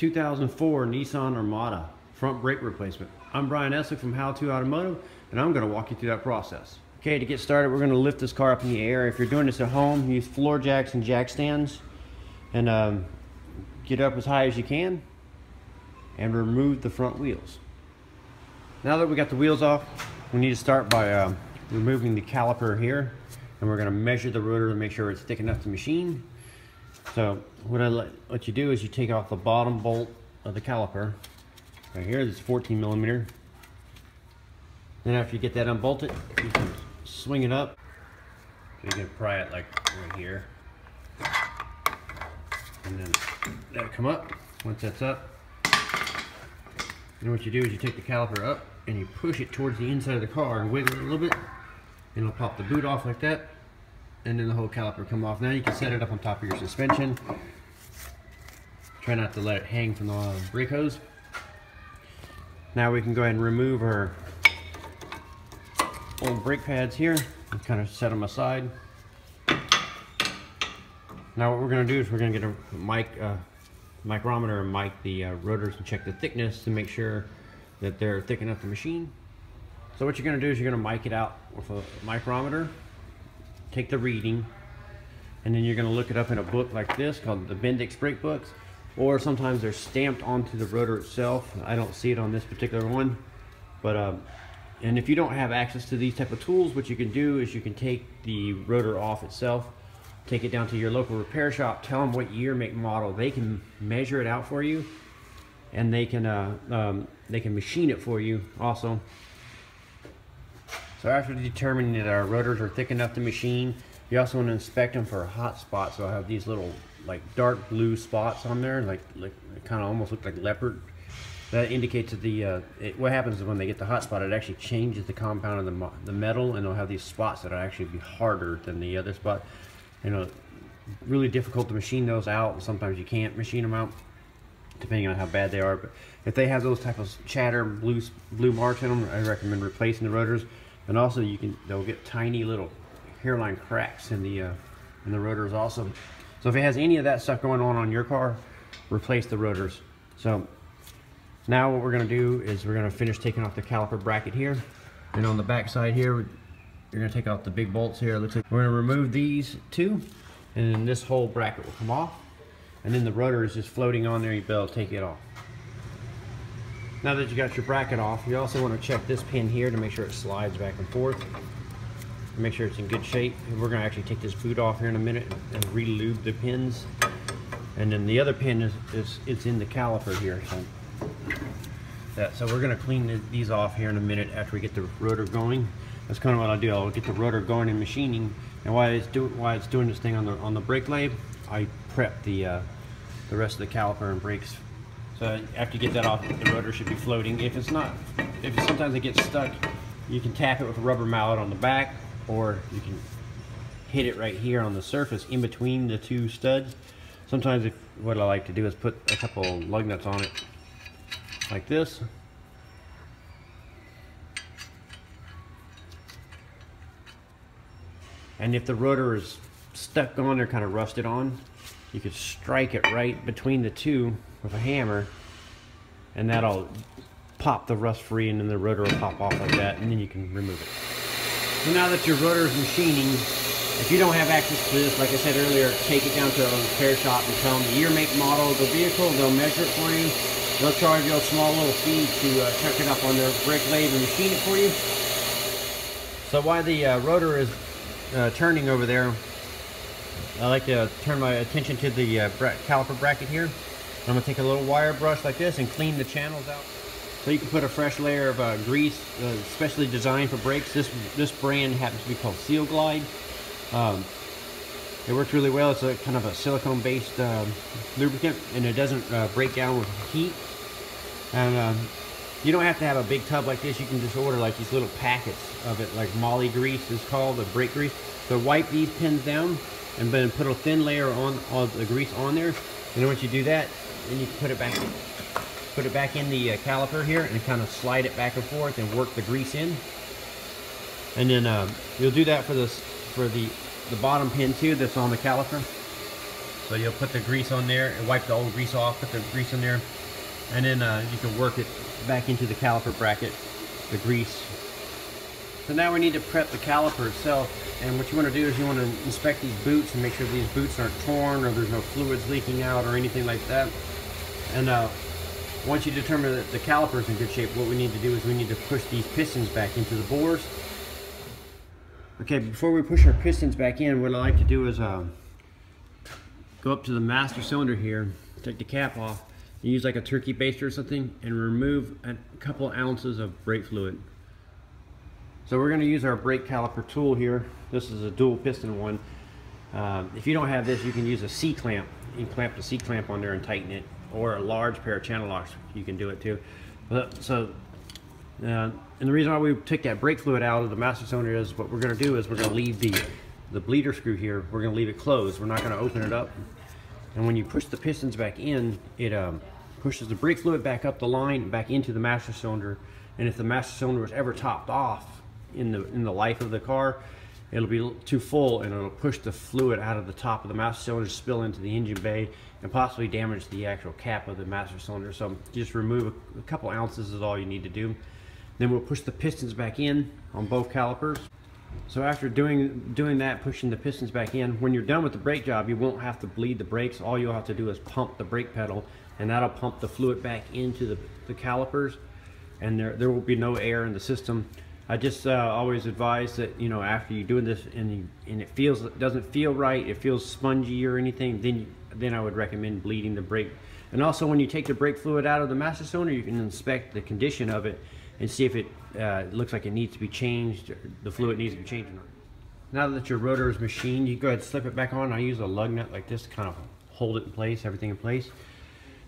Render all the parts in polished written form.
2004 Nissan Armada front brake replacement. I'm Brian Eslick from How To Automotive, and I'm going to walk you through that process. Okay, to get started, we're going to lift this car up in the air. If you're doing this at home, use floor jacks and jack stands, and get up as high as you can, and remove the front wheels. Now that we got the wheels off, we need to start by removing the caliper here, and we're going to measure the rotor to make sure it's thick enough to machine. So what I let you do is you take off the bottom bolt of the caliper right here. This is 14 millimeter. Then after you get that unbolted, you can swing it up. So you can pry it like right here, and then that'll come up. Once that's up, and what you do is you take the caliper up and you push it towards the inside of the car and wiggle it a little bit, and it'll pop the boot off like that, and then the whole caliper will come off. Now you can set it up on top of your suspension. Try not to let it hang from the brake hose. Now we can go ahead and remove our old brake pads here and kind of set them aside. Now what we're going to do is we're going to get a micrometer and mic the rotors and check the thickness to make sure that they're thick enough to machine. So what you're going to do is you're going to mic it out with a micrometer, take the reading, and then you're going to look it up in a book like this called the Bendix brake books, or sometimes they're stamped onto the rotor itself. I don't see it on this particular one, but and if you don't have access to these type of tools, what you can do is you can take the rotor off itself, take it down to your local repair shop, tell them what year, make, model. They can measure it out for you, and they can machine it for you also. So after determining that our rotors are thick enough to machine, you also want to inspect them for hot spots. So I have these little like dark blue spots on there, like kind of almost look like leopard. That indicates that what happens is when they get the hot spot, it actually changes the compound of the metal, and they'll have these spots that will actually be harder than the other spot. You know, really difficult to machine those out, and sometimes you can't machine them out depending on how bad they are. But if they have those type of chatter blue marks in them, I recommend replacing the rotors. And also they'll get tiny little hairline cracks in the rotors also. So if it has any of that stuff going on your car, replace the rotors. So now what we're going to do is we're going to finish taking off the caliper bracket here, and on the back side here you're going to take off the big bolts here. It looks like we're going to remove these two, and then this whole bracket will come off, and then the rotor is just floating on there. You'll be able to take it off. Now that you got your bracket off, you also want to check this pin here to make sure it slides back and forth. Make sure it's in good shape. We're going to actually take this boot off here in a minute and re-lube the pins. And then the other pin it's in the caliper here. So we're going to clean these off here in a minute after we get the rotor going. That's kind of what I'll do. I'll get the rotor going and machining. And while it's doing this thing on the brake lathe, I prep the rest of the caliper and brakes. So after you get that off, the rotor should be floating. If sometimes it gets stuck, you can tap it with a rubber mallet on the back, or you can hit it right here on the surface in between the two studs. Sometimes what I like to do is put a couple lug nuts on it like this. And if the rotor is stuck on or kind of rusted on, you could strike it right between the two with a hammer, and that'll pop the rust free, and then the rotor will pop off like that, and then you can remove it. So now that your rotor is machining, if you don't have access to this, like I said earlier, take it down to a repair shop and tell them the year, make, model of the vehicle. They'll measure it for you. They'll charge you a small little fee to chuck it up on their brake lathe and machine it for you. So while the rotor is turning over there, I like to turn my attention to the caliper bracket here. I'm going to take a little wire brush like this and clean the channels out. So you can put a fresh layer of grease, specially designed for brakes. This brand happens to be called Seal Glide. It works really well. It's a kind of a silicone-based lubricant, and it doesn't break down with heat. And you don't have to have a big tub like this. You can just order like these little packets of it, like Molly grease is called, the brake grease. So wipe these pins down, and then put a thin layer of the grease on there. And then once you do that, then you can put it back in the caliper here and kind of slide it back and forth and work the grease in. And then you'll do that for the bottom pin too that's on the caliper. So you'll put the grease on there and wipe the old grease off, put the grease in there, and then you can work it back into the caliper bracket, the grease. So now we need to prep the caliper itself, and what you want to do is you want to inspect these boots and make sure these boots aren't torn or there's no fluids leaking out or anything like that. And once you determine that the caliper is in good shape, what we need to do is we need to push these pistons back into the bores. Okay, before we push our pistons back in, what I like to do is go up to the master cylinder here, take the cap off, use like a turkey baster or something, and remove a couple ounces of brake fluid. So we're going to use our brake caliper tool here. This is a dual piston one. If you don't have this, you can use a C-clamp. You can clamp the C-clamp on there and tighten it, or a large pair of channel locks, you can do it too. And the reason why we took that brake fluid out of the master cylinder is what we're going to do is we're going to leave the bleeder screw here, we're going to leave it closed. We're not going to open it up. And when you push the pistons back in, it pushes the brake fluid back up the line, back into the master cylinder. And if the master cylinder was ever topped off in the life of the car, it'll be too full and it'll push the fluid out of the top of the master cylinder, spill into the engine bay, and possibly damage the actual cap of the master cylinder. So just remove a couple ounces is all you need to do. Then we'll push the pistons back in on both calipers. So after doing that, pushing the pistons back in, when you're done with the brake job, you won't have to bleed the brakes. All you'll have to do is pump the brake pedal, and that'll pump the fluid back into the calipers, and there will be no air in the system. I just always advise that, you know, after you're doing this and it doesn't feel right, it feels spongy or anything, then I would recommend bleeding the brake. And also, when you take the brake fluid out of the master cylinder, you can inspect the condition of it and see if it looks like it needs to be changed, or the fluid needs to be changed or not. Now that your rotor is machined, you go ahead and slip it back on. I use a lug nut like this to kind of hold it in place, everything in place.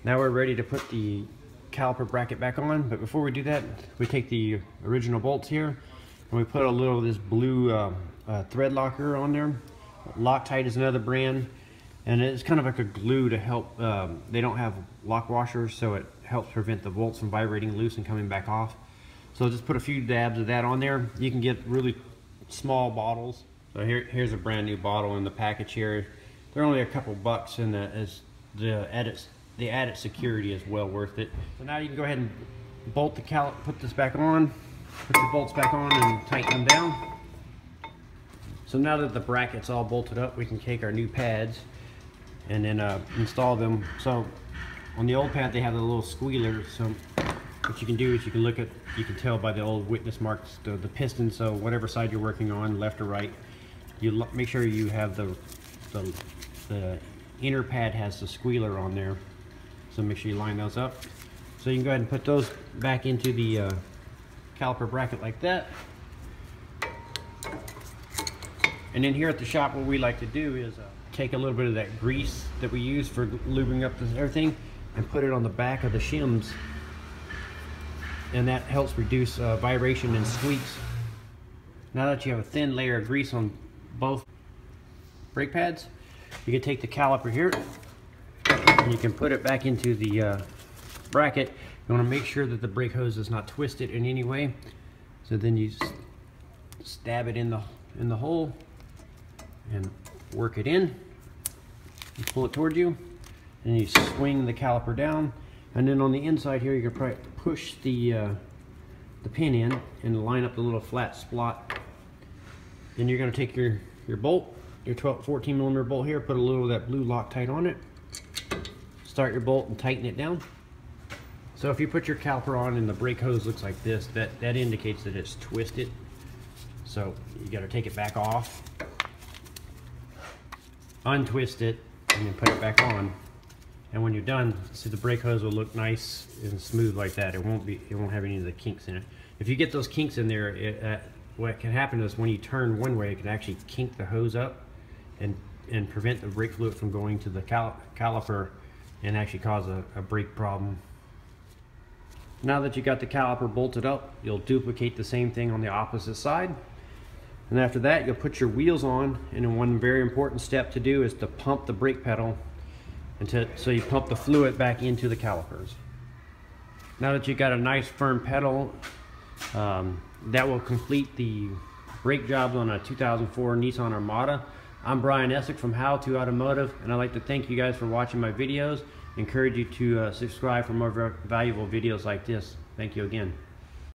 Now we're ready to put the caliper bracket back on, but before we do that, we take the original bolts here and we put a little of this blue thread locker on there. Loctite is another brand, and it's kind of like a glue to help. They don't have lock washers, so it helps prevent the bolts from vibrating loose and coming back off. So just put a few dabs of that on there. You can get really small bottles. So here's a brand new bottle in the package here. They're only a couple bucks, and the added security is well worth it. So now you can go ahead and bolt the put this back on, put the bolts back on and tighten them down. So now that the bracket's all bolted up, we can take our new pads and then install them. So on the old pad, they have the little squealer. So what you can do is you can tell by the old witness marks the piston. So whatever side you're working on, left or right, you make sure you have the inner pad has the squealer on there. So make sure you line those up. So you can go ahead and put those back into the caliper bracket like that. And then here at the shop, what we like to do is take a little bit of that grease that we use for lubing up everything and put it on the back of the shims. And that helps reduce vibration and squeaks. Now that you have a thin layer of grease on both brake pads, you can take the caliper here and you can put it back into the bracket. You want to make sure that the brake hose is not twisted in any way. So then you stab it in the hole and work it in. You pull it towards you, and you swing the caliper down. And then on the inside here, you can probably push the pin in and line up the little flat slot. Then you're going to take your bolt, your 14 millimeter bolt here, put a little of that blue Loctite on it. Start your bolt and tighten it down. So if you put your caliper on and the brake hose looks like this, that indicates that it's twisted. So you got to take it back off, untwist it, and then put it back on. And when you're done, see, the brake hose will look nice and smooth like that. It won't have any of the kinks in it. If you get those kinks in there, what can happen is when you turn one way, it can actually kink the hose up and prevent the brake fluid from going to the caliper and actually cause a brake problem. Now that you got the caliper bolted up, you'll duplicate the same thing on the opposite side. And after that, you'll put your wheels on, and then one very important step to do is to pump the brake pedal so you pump the fluid back into the calipers. Now that you've got a nice firm pedal, that will complete the brake jobs on a 2004 Nissan Armada. I'm Brian Eslick from How To Automotive, and I'd like to thank you guys for watching my videos. Encourage you to subscribe for more valuable videos like this. Thank you again.